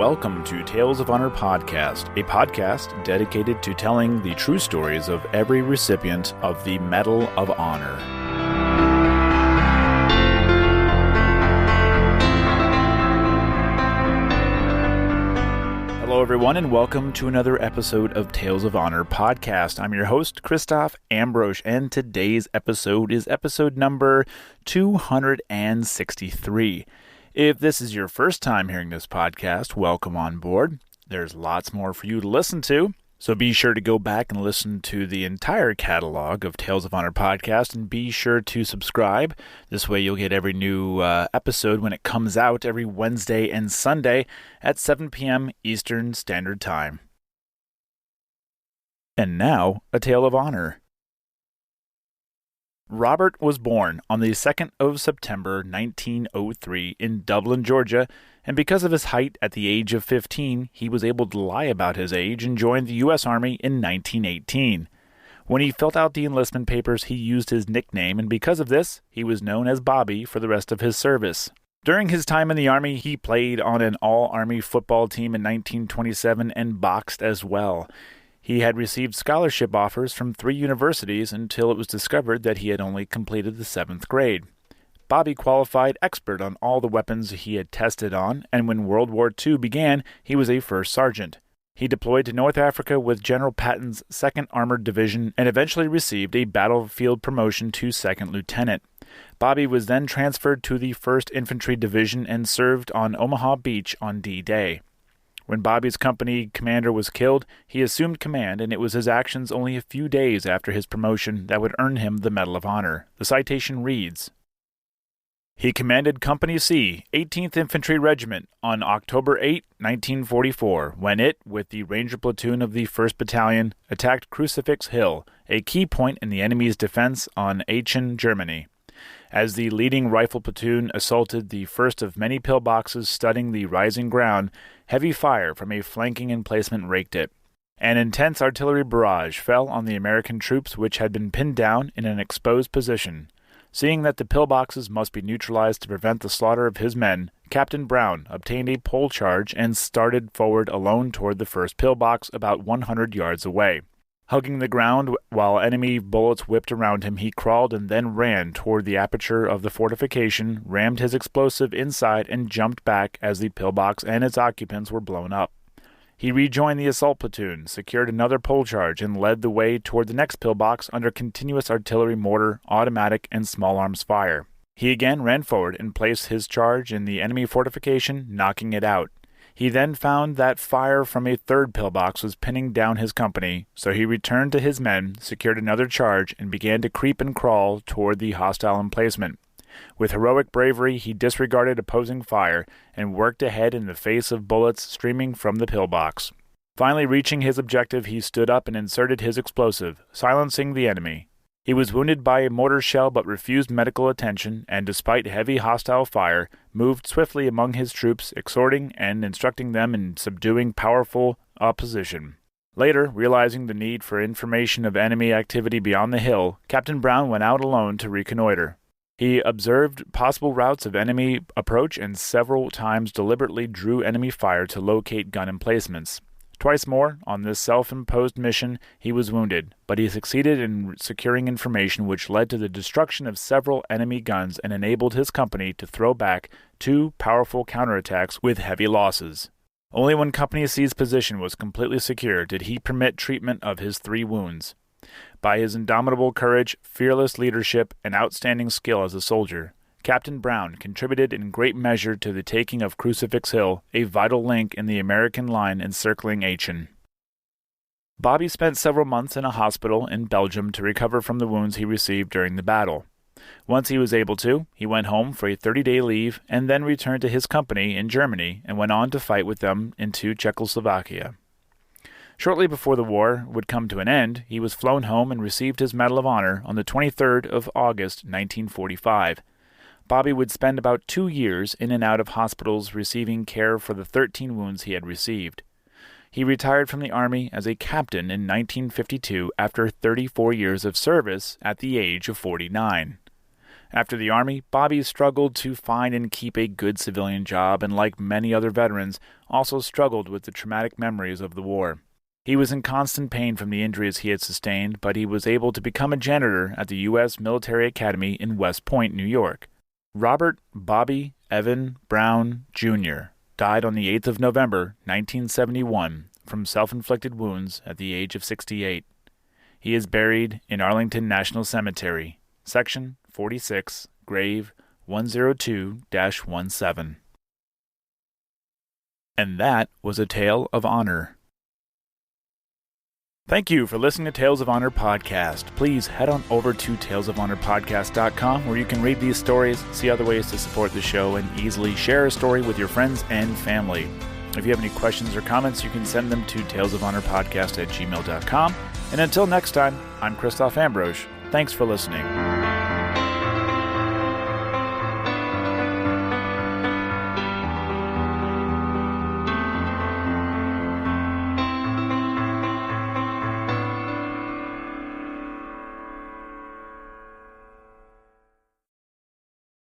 welcome to Tales of Honor Podcast, a podcast dedicated to telling the true stories of every recipient of the Medal of Honor. Hello everyone and welcome to another episode of Tales of Honor Podcast. I'm your host, Christoph Ambrosch, and today's episode is episode number 263. If this is your first time hearing this podcast, welcome on board. There's lots more for you to listen to, so be sure to go back and listen to the entire catalog of Tales of Honor Podcast, and be sure to subscribe. This way you'll get every new episode when it comes out every Wednesday and Sunday at 7 p.m. Eastern Standard Time. And now, a tale of honor. Robert was born on the 2nd of September 1903 in Dublin, Georgia, and because of his height at the age of 15, he was able to lie about his age and joined the U.S. Army in 1918. When he filled out the enlistment papers, he used his nickname, and because of this, he was known as Bobbie for the rest of his service. During his time in the Army, he played on an all-Army football team in 1927 and boxed as well. He had received scholarship offers from 3 universities until it was discovered that he had only completed the 7th grade. Bobbie qualified expert on all the weapons he had tested on, and when World War II began, he was a first sergeant. He deployed to North Africa with General Patton's 2nd Armored Division and eventually received a battlefield promotion to 2nd lieutenant. Bobbie was then transferred to the 1st Infantry Division and served on Omaha Beach on D-Day. When Bobbie's company commander was killed, he assumed command, and it was his actions only a few days after his promotion that would earn him the Medal of Honor. The citation reads, "He commanded Company C, 18th Infantry Regiment, on October 8, 1944, when it, with the Ranger Platoon of the 1st Battalion, attacked Crucifix Hill, a key point in the enemy's defense on Aachen, Germany. As the leading rifle platoon assaulted the first of many pillboxes studding the rising ground, heavy fire from a flanking emplacement raked it. An intense artillery barrage fell on the American troops which had been pinned down in an exposed position. Seeing that the pillboxes must be neutralized to prevent the slaughter of his men, Captain Brown obtained a pole charge and started forward alone toward the first pillbox about 100 yards away. Hugging the ground while enemy bullets whipped around him, he crawled and then ran toward the aperture of the fortification, rammed his explosive inside, and jumped back as the pillbox and its occupants were blown up. He rejoined the assault platoon, secured another pole charge, and led the way toward the next pillbox under continuous artillery, mortar, automatic, and small arms fire. He again ran forward and placed his charge in the enemy fortification, knocking it out. He then found that fire from a 3rd pillbox was pinning down his company, so he returned to his men, secured another charge, and began to creep and crawl toward the hostile emplacement. With heroic bravery, he disregarded opposing fire and worked ahead in the face of bullets streaming from the pillbox. Finally reaching his objective, he stood up and inserted his explosive, silencing the enemy. He was wounded by a mortar shell but refused medical attention, and despite heavy hostile fire, moved swiftly among his troops, exhorting and instructing them in subduing powerful opposition. Later, realizing the need for information of enemy activity beyond the hill, Captain Brown went out alone to reconnoiter. He observed possible routes of enemy approach and several times deliberately drew enemy fire to locate gun emplacements. Twice more, on this self-imposed mission, he was wounded, but he succeeded in securing information which led to the destruction of several enemy guns and enabled his company to throw back 2 powerful counterattacks with heavy losses. Only when Company C's position was completely secure did he permit treatment of his 3 wounds. By his indomitable courage, fearless leadership, and outstanding skill as a soldier, Captain Brown contributed in great measure to the taking of Crucifix Hill, a vital link in the American line encircling Aachen. Bobbie spent several months in a hospital in Belgium to recover from the wounds he received during the battle. Once he was able to, he went home for a 30-day leave and then returned to his company in Germany and went on to fight with them into Czechoslovakia. Shortly before the war would come to an end, he was flown home and received his Medal of Honor on the 23rd of August, 1945. Bobbie would spend about 2 years in and out of hospitals receiving care for the 13 wounds he had received. He retired from the Army as a captain in 1952 after 34 years of service at the age of 49. After the Army, Bobbie struggled to find and keep a good civilian job and, like many other veterans, also struggled with the traumatic memories of the war. He was in constant pain from the injuries he had sustained, but he was able to become a janitor at the U.S. Military Academy in West Point, New York. Robert Bobbie Evan Brown, Jr. died on the 8th of November, 1971, from self-inflicted wounds at the age of 68. He is buried in Arlington National Cemetery, Section 46, Grave 102-17. And that was a Tale of Honor. Thank you for listening to Tales of Honor Podcast. Please head on over to talesofhonorpodcast.com where you can read these stories, see other ways to support the show, and easily share a story with your friends and family. If you have any questions or comments, you can send them to talesofhonorpodcast@gmail.com. And until next time, I'm Christoph Ambrosch. Thanks for listening.